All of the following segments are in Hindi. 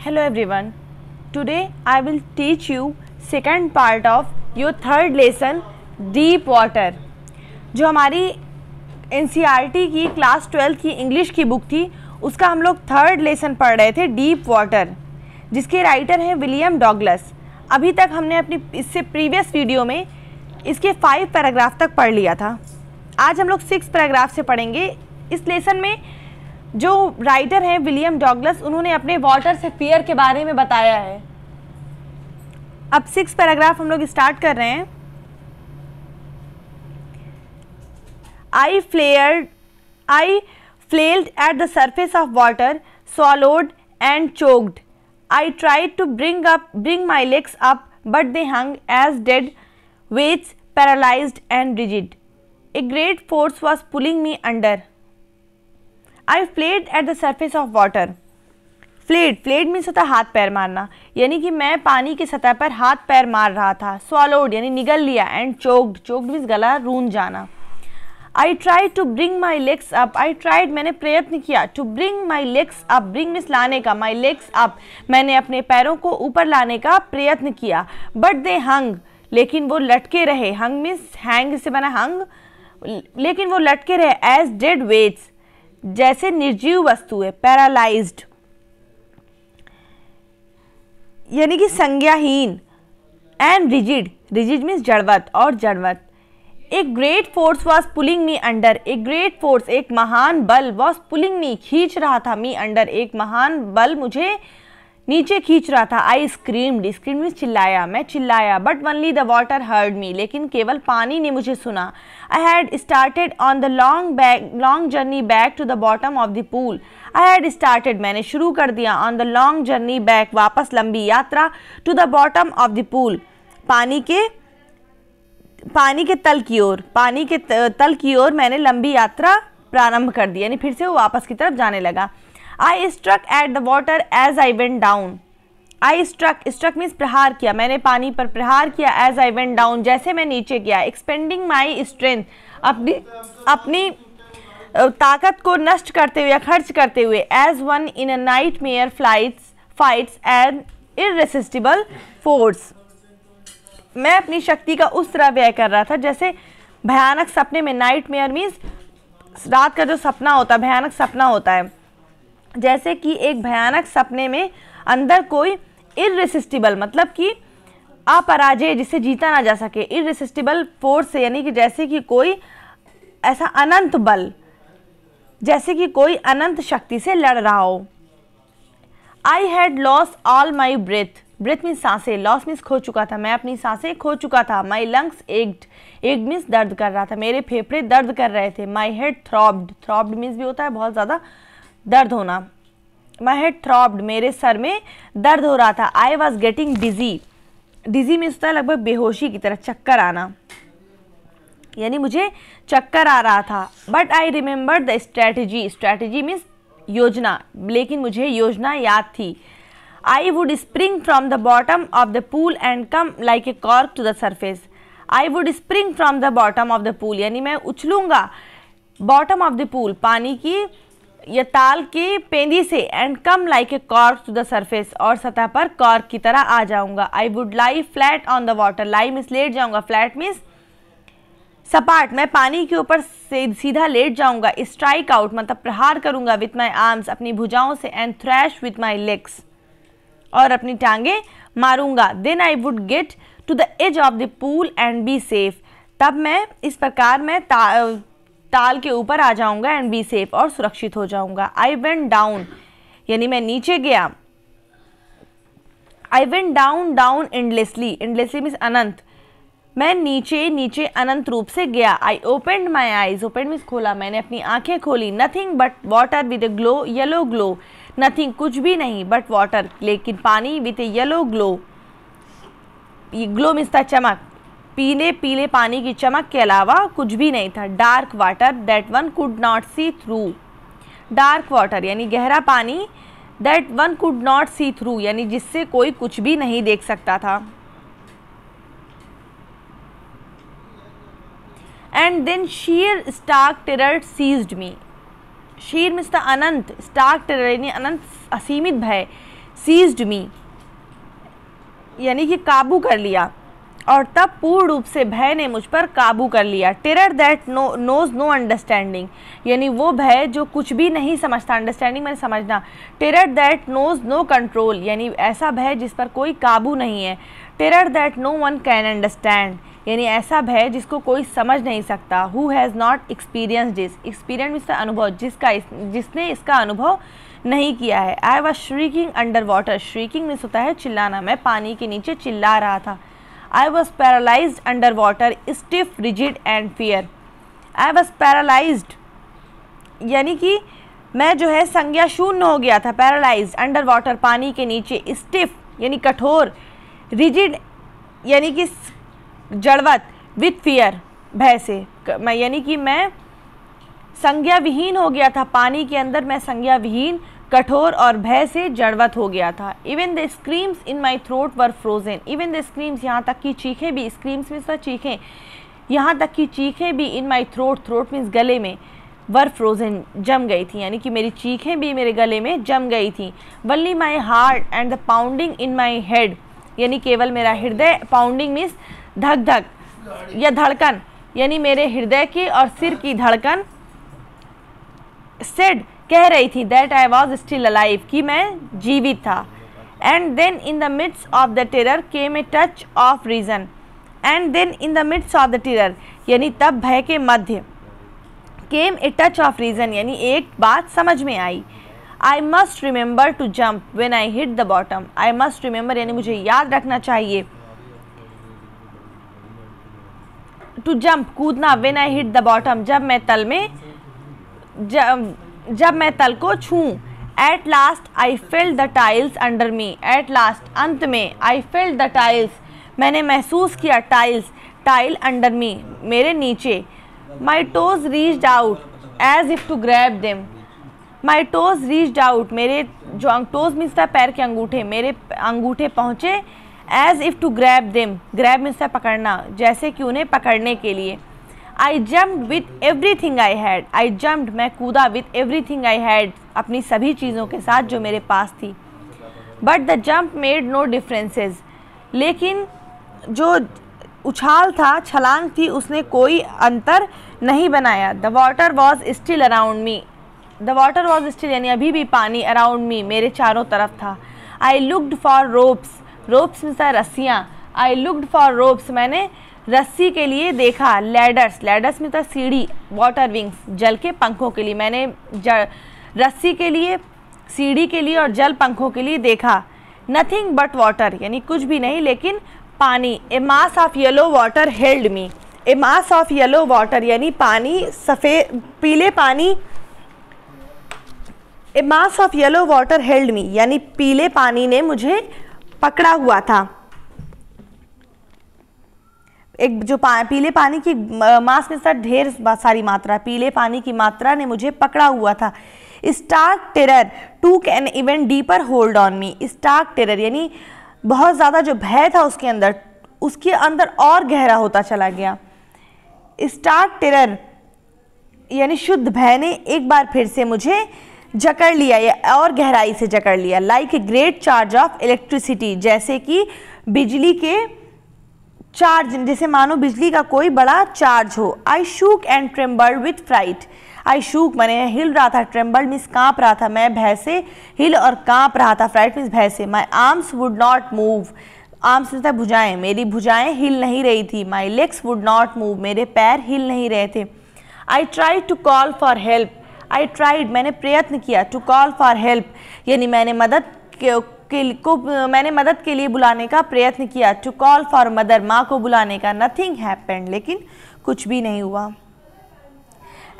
Hello everyone. Today I will teach you second part of your third lesson Deep Water. जो हमारी NCERT की क्लास 12 की इंग्लिश की बुक थी उसका हम लोग थर्ड लेसन पढ़ रहे थे डीप वाटर, जिसके राइटर हैं विलियम डॉगलस। अभी तक हमने अपनी इससे प्रीवियस वीडियो में इसके 5 पैराग्राफ तक पढ़ लिया था। आज हम लोग 6 पैराग्राफ से पढ़ेंगे। इस लेसन में जो राइटर हैं विलियम डॉगलस, उन्होंने अपने वाटर से फियर के बारे में बताया है। अब 6 पैराग्राफ हम लोग स्टार्ट कर रहे हैं। I flailed at the surface of water, swallowed and choked. I tried to bring my legs up, but they hung as dead weights, paralyzed and rigid. A great force was pulling me under. I flailed at the surface of water. Fled means होता है हाथ पैर मारना, यानी कि मैं पानी की सतह पर हाथ पैर मार रहा था। स्वॉलोड यानी निगल लिया, एंड चोक्ड मीन्स गला रूंध जाना। I tried to bring my legs up. I tried मैंने प्रयत्न किया। To bring my legs up, bring means लाने का, my legs up मैंने अपने पैरों को ऊपर लाने का प्रयत्न किया। But they hung, लेकिन वो लटके रहे। hung मीन्स हैंग से बना hung, लेकिन वो लटके रहे as dead weights, जैसे निर्जीव वस्तुएं। पैरालाइज्ड यानी कि संज्ञाहीन। एंड रिजिड मीन्स जड़वत और जड़वत। एक great force was pulling me under. एक ग्रेट फोर्स एक महान बल वॉज पुलिंग मी खींच रहा था, मी अंडर एक महान बल मुझे नीचे खींच रहा था। आई स्क्रीम्ड मीन्स चिल्लाया, मैं चिल्लाया। But only the water heard me, लेकिन केवल पानी ने मुझे सुना। I had started on the long journey back to the bottom of the pool. I had started मैंने शुरू कर दिया, on the long journey back वापस लंबी यात्रा, to the bottom of the pool पानी के तल की ओर मैंने लंबी यात्रा प्रारंभ कर दी, यानी फिर से वो वापस की तरफ जाने लगा। I struck at the water as I went down. I struck means प्रहार किया, मैंने पानी पर प्रहार किया। एज आई वेंट डाउन जैसे मैं नीचे गया। एक्सपेंडिंग माई स्ट्रेंथ अपनी ताकत को नष्ट करते हुए या खर्च करते हुए। As one in a nightmare fights an irresistible force, मैं अपनी शक्ति का उस तरह व्यय कर रहा था जैसे भयानक सपने में। नाइट मेयर मीन्स रात का जो सपना होता है, भयानक सपना होता है। जैसे कि एक भयानक सपने में अंदर कोई इररेसिस्टिबल मतलब कि अपराजय, जिसे जीता ना जा सके। इररेसिस्टिबल फोर्स से यानी कि जैसे कि कोई ऐसा अनंत बल, जैसे कि कोई अनंत शक्ति से लड़ रहा हो। I had lost all my breath means सांसें, लॉस मीन्स खो चुका था, मैं अपनी सांसें खो चुका था। माई लंग्स एक्ड मीन्स दर्द कर रहा था, मेरे फेफड़े दर्द कर रहे थे। माई हेड थ्रॉब्ड मीन्स भी होता है बहुत ज़्यादा दर्द होना। माई हेड थ्रॉब्ड मेरे सर में दर्द हो रहा था। I was getting dizzy means होता है लगभग बेहोशी की तरह, चक्कर आना, यानी मुझे चक्कर आ रहा था। But I remember the strategy means योजना, लेकिन मुझे योजना याद थी। I would spring from the bottom of the pool and come like a cork to the surface. I would spring from the bottom of the pool यानी मैं उछलूंगा bottom of the pool पानी की या ताल की पेंदी से, and come like a cork to the surface और सतह पर कॉर्क की तरह आ जाऊंगा। I would lie flat on the water, lie means लेट जाऊंगा, flat मीन्स सपाट, मैं पानी के ऊपर सीधा लेट जाऊंगा। स्ट्राइक आउट मतलब प्रहार करूंगा, विथ माई आर्म्स अपनी भुजाओं से, and thrash with my legs और अपनी टांगे मारूंगा। Then I would get to the edge of the pool and be safe, तब मैं इस प्रकार मैं ताल के ऊपर आ जाऊंगा, एंड बी सेफ और सुरक्षित हो जाऊंगा। आई वेंट डाउन यानी मैं नीचे गया। I went down endlessly means अनंत, मैं नीचे अनंत रूप से गया। I opened my eyes, open means खोला, मैंने अपनी आंखें खोली। Nothing but water with a glow, yellow glow, nothing कुछ भी नहीं, बट वाटर लेकिन पानी, with a yellow glow, glow means था चमक, पीले पानी की चमक के अलावा कुछ भी नहीं था। Dark water that one could not see through, dark water यानी गहरा पानी, that one could not see through यानी जिससे कोई कुछ भी नहीं देख सकता था। And then sheer stark terror seized me, sheer मिस्ता अनंत, स्टार्क टेरर यानी अनंत असीमित भय, सीज्ड मी, यानी कि काबू कर लिया, और तब पूर्ण रूप से भय ने मुझ पर काबू कर लिया। Terror that knows no understanding, यानी वो भय जो कुछ भी नहीं समझता, अंडरस्टैंडिंग मैंने समझना। Terror that knows no control, यानी ऐसा भय जिस पर कोई काबू नहीं है। Terror that no one can understand, यानी ऐसा भय जिसको कोई समझ नहीं सकता। Who has not experience this, experience इसका अनुभव, जिसने इसका अनुभव नहीं किया है। I was shrieking under water, shrieking means होता है चिल्लाना, मैं पानी के नीचे चिल्ला रहा था। I was paralyzed under water, stiff, rigid and fear. I was paralyzed, यानी कि मैं जो है संज्ञा शून्य हो गया था। पैरालाइज्ड, अंडर वाटर, पानी के नीचे, स्टिफ यानी कठोर, रिजिड यानी कि जड़वत, विथ फियर भय से, मैं यानी कि मैं संज्ञा विहीन हो गया था। पानी के अंदर मैं संज्ञा विहीन, कठोर और भय से जड़वत हो गया था। Even the screams in my throat were frozen, even the screams यहाँ तक की चीखें भी, स्क्रीम्स मीन्स चीखें, यहाँ तक की चीखें भी, इन माई थ्रोट, थ्रोट मीन्स गले में, वर फ्रोजन जम गई थी, यानी कि मेरी चीखें भी मेरे गले में जम गई थी। Only my heart and the pounding in my head, यानी केवल मेरा हृदय, पाउंडिंग मीन्स धक धक या धड़कन, यानी मेरे हृदय की और सिर की धड़कन, सेड कह रही थी, that I was still alive, कि मैं जीवित था। And then in the midst of the terror came a touch of reason, and then in the midst of the terror, यानी तब भय के मध्य, came a touch of reason, यानी एक बात समझ में आई। I must remember to jump when I hit the bottom, I must remember यानी मुझे याद रखना चाहिए, टू जंप कूदना, when I hit the bottom जब मैं तल में, जब मैं तल को छूं। At last I felt the tiles under me, at last अंत में, आई फेल्ट द टाइल्स मैंने महसूस किया, टाइल्स टाइल अंडर मी मेरे नीचे। My toes reached out as if to grab them, my toes reached out मेरे जो टोज मीन्स था पैर के अंगूठे, मेरे अंगूठे पहुँचे, as if to grab them, grab means था पकड़ना, जैसे कि उन्हें पकड़ने के लिए। I jumped with everything I had, I jumped मैं कूदा, with everything I had अपनी सभी चीज़ों के साथ जो मेरे पास थी। But the jump made no differences, लेकिन जो उछाल था, छलांग थी, उसने कोई अंतर नहीं बनाया। The water was still around me, the water was still यानी अभी भी पानी, अराउंड मी मेरे चारों तरफ था। I looked for ropes, ropes means रस्सियाँ, आई लुक्ड फॉर रोप्स मैंने रस्सी के लिए देखा। लैडर्स, लैडर्स में था सीढ़ी, वाटर विंग्स जल के पंखों के लिए, मैंने रस्सी के लिए, सीढ़ी के लिए और जल पंखों के लिए देखा। नथिंग बट वाटर यानी कुछ भी नहीं लेकिन पानी। A mass of yellow water held me, a mass of yellow water यानी पानी, सफ़ेद पीले पानी। A mass of yellow water held me यानी पीले पानी ने मुझे पकड़ा हुआ था। एक जो पीले पानी की मास में साथ ढेर सारी मात्रा, पीले पानी की मात्रा ने मुझे पकड़ा हुआ था। Stark terror took an even deeper hold on me, stark terror यानी बहुत ज़्यादा जो भय था उसके अंदर और गहरा होता चला गया। स्टार्क टेरर यानी शुद्ध भय ने एक बार फिर से मुझे जकड़ लिया या और गहराई से जकड़ लिया। Like a great charge of electricity, जैसे कि बिजली के चार्ज, जैसे मानो बिजली का कोई बड़ा चार्ज हो। I shook and trembled with fright, I shook मैंने हिल रहा था, ट्रेम्बल्ड मीन्स काँप रहा था, मैं भय से हिल और काँप रहा था, फ्राइट मीन्स भय से। My arms would not move, arms means भुजाएं, मेरी भुजाएं हिल नहीं रही थी। My legs would not move, मेरे पैर हिल नहीं रहे थे। I tried to call for help, I tried मैंने प्रयत्न किया, टू कॉल फॉर हेल्प यानी मैंने मदद के लिए बुलाने का प्रयत्न किया। टू कॉल फॉर मदर माँ को बुलाने का। नथिंग हैपेंड लेकिन कुछ भी नहीं हुआ।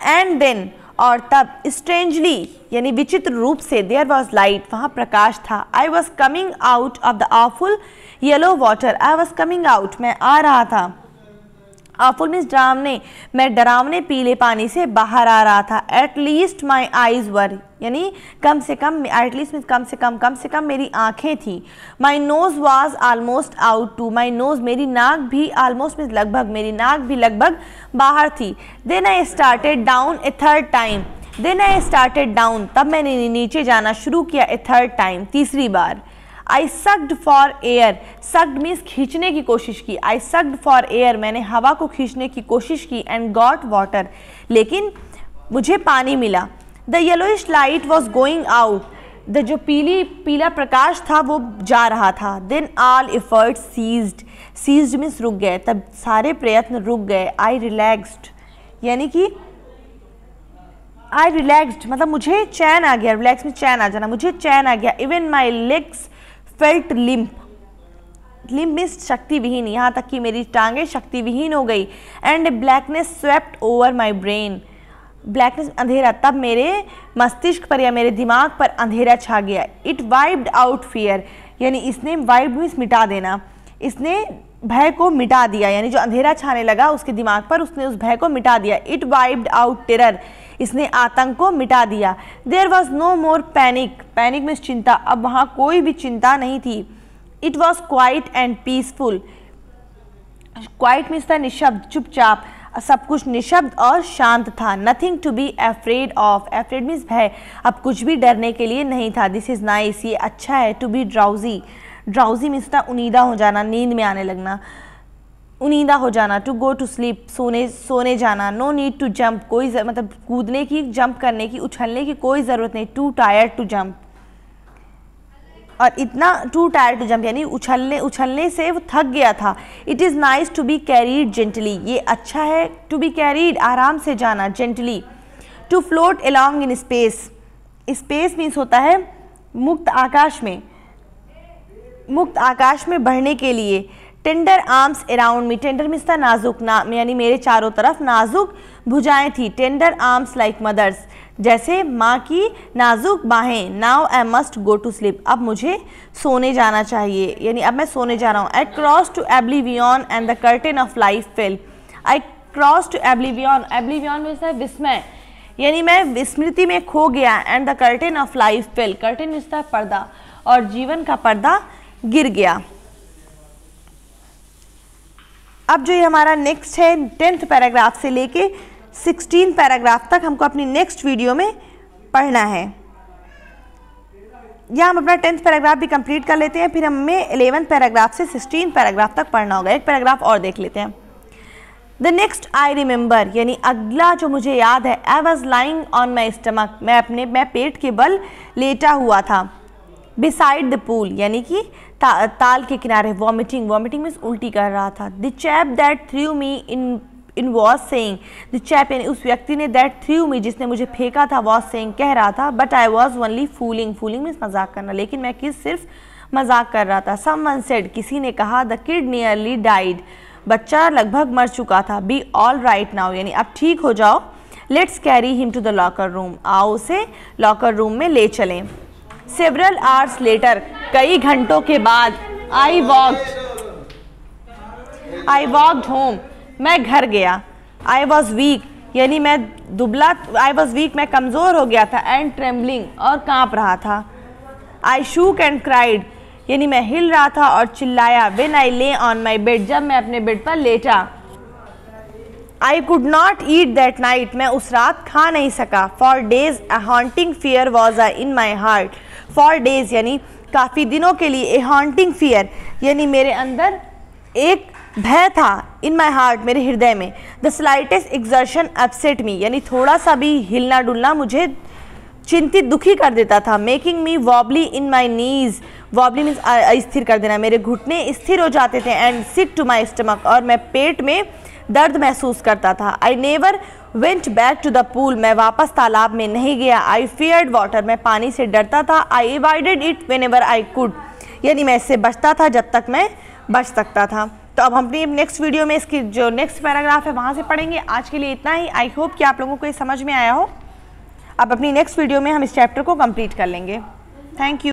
एंड देन और तब, स्ट्रेंजली यानी विचित्र रूप से, देयर वॉज लाइट वहाँ प्रकाश था। I was coming out of the awful yellow water, I was coming out मैं आ रहा था। ऑफुल मीन्स डरावने, मैं डरावने पीले पानी से बाहर आ रहा था। एट लीस्ट माई आईज वर यानी कम से कम, एटलीस्ट मीन्स कम से कम मेरी आँखें थी। My nose was almost out too, my nose मेरी नाक भी, आलमोस्ट मीन्स लगभग, मेरी नाक भी लगभग बाहर थी। Then I started down a third time, then I started down, तब मैंने नीचे जाना शुरू किया। ए थर्ड टाइम, तीसरी बार। I sucked for air, sucked means खींचने की कोशिश की। आई सक्ड फॉर एयर, मैंने हवा को खींचने की कोशिश की। एंड गॉट वाटर, लेकिन मुझे पानी मिला। The yellowish light was going out, the जो पीला प्रकाश था वो जा रहा था। Then all efforts ceased, ceased means रुक गए, तब सारे प्रयत्न रुक गए। आई रिलैक्स्ड, यानी कि आई रिलैक्स्ड मतलब मुझे चैन आ गया। रिलैक्स में चैन आ जाना, मुझे चैन आ गया। Even my legs felt limp, limp means शक्तिविहीन, यहाँ तक कि मेरी टांगें शक्तिविहीन हो गई। And blackness swept over my brain, blackness अंधेरा, तब मेरे मस्तिष्क पर या मेरे दिमाग पर अंधेरा छा गया। इट वाइप्ड आउट फियर, यानी इसने वाइप्ड मीन्स मिटा देना, इसने भय को मिटा दिया, यानी जो अंधेरा छाने लगा उसके दिमाग पर उसने उस भय को मिटा दिया। इट वाइप्ड आउट टेरर, इसने आतंक को मिटा दिया। There was no more panic, panic means चिंता, अब वहाँ कोई भी चिंता नहीं थी। It was quiet and peaceful, quiet means था निशब्द, चुपचाप, सब कुछ निशब्द और शांत था। Nothing to be afraid of, afraid means भय, अब कुछ भी डरने के लिए नहीं था। दिस इज़ नाइस, ये अच्छा है। To be drowsy, drowsy means था उनीदा हो जाना, नींद में आने लगना, उनीदा हो जाना। टू गो टू स्लीप, सोने जाना। नो नीड टू जंप, कोई मतलब कूदने की, जंप करने की, उछलने की कोई ज़रूरत नहीं। टू टायर्ड टू जंप, और इतना टू टायर्ड टू जंप यानी उछलने से वो थक गया था। It is nice to be carried gently, ये अच्छा है। टू बी कैरीड आराम से जाना, gently. To float along in space, space means होता है मुक्त आकाश में, मुक्त आकाश में बढ़ने के लिए। Tender arms around me, tender means था नाजुक, यानी मेरे चारों तरफ नाजुक भुजाएं थी। टेंडर आर्म्स लाइक मदर्स, जैसे माँ की नाजुक बाहें। Now I must go to sleep, अब मुझे सोने जाना चाहिए, यानी अब मैं सोने जा रहा हूँ। I cross to oblivion and the curtain of life fell, I cross to oblivion, oblivion means है विस्मय, यानी मैं विस्मृति में खो गया। And the curtain of life fell, curtain means है पर्दा, और जीवन का पर्दा गिर गया। अब जो ये हमारा नेक्स्ट है 10th पैराग्राफ से लेके 16 पैराग्राफ तक हमको अपनी नेक्स्ट वीडियो में पढ़ना है। या हम अपना 10th पैराग्राफ भी कंप्लीट कर लेते हैं, फिर हमें 11th पैराग्राफ से 16 पैराग्राफ तक पढ़ना होगा। एक पैराग्राफ और देख लेते हैं। द नेक्स्ट आई रिमेंबर, यानी अगला जो मुझे याद है। I was lying on my stomach, मैं पेट के बल लेटा हुआ था। बिसाइड द पूल, यानी कि ताल के किनारे। वॉमिटिंग, वॉमिटिंग मीन्स उल्टी कर रहा था। The chap that through me in was saying, the chap यानी उस व्यक्ति ने, दैट थ्रू मी जिसने मुझे फेंका था, वॉज सेइंग कह रहा था। But I was only fooling, fooling means मजाक करना, लेकिन मैं सिर्फ मजाक कर रहा था। समवन सेड, किसी ने कहा। द किड नियरली डाइड, बच्चा लगभग मर चुका था। बी ऑल राइट नाउ, यानी अब ठीक हो जाओ। Let's carry him to the locker room, आओ उसे लॉकर रूम में ले चलें। सेवरल आवर्स लेटर, कई घंटों के बाद। आई वॉक्ड होम, मैं घर गया। आई वॉज वीक, यानी मैं दुबला, आई वॉज वीक मैं कमज़ोर हो गया था। एंड ट्रेम्बलिंग, और काँप रहा था। आई शूक एंड क्राइड, यानी मैं हिल रहा था और चिल्लाया। व्हेन आई ले ऑन माई बेड, जब मैं अपने बेड पर लेटा। I could not eat that night, मैं उस रात खा नहीं सका। For days a haunting fear was in my heart, for days यानी काफ़ी दिनों के लिए। ए हॉन्टिंग फियर यानी मेरे अंदर एक भय था। इन माई हार्ट, मेरे हृदय में। द स्लाइटेस्ट एक्सर्शन अपसेट मी, यानी थोड़ा सा भी हिलना डुलना मुझे चिंतित, दुखी कर देता था। Making me wobbly in my knees, wobbly means अस्थिर कर देना, मेरे घुटने स्थिर हो जाते थे। And sick to my stomach, और मैं पेट में दर्द महसूस करता था। I never went back to the pool, मैं वापस तालाब में नहीं गया। आई फियर्ड वाटर, मैं पानी से डरता था। I avoided it whenever I could, यानी मैं इससे बचता था जब तक मैं बच सकता था। तो अब हम अपनी नेक्स्ट वीडियो में इसकी जो नेक्स्ट पैराग्राफ है वहाँ से पढ़ेंगे। आज के लिए इतना ही। आई होप कि आप लोगों को ये समझ में आया हो। अब अपनी नेक्स्ट वीडियो में हम इस चैप्टर को कंप्लीट कर लेंगे। Thank you.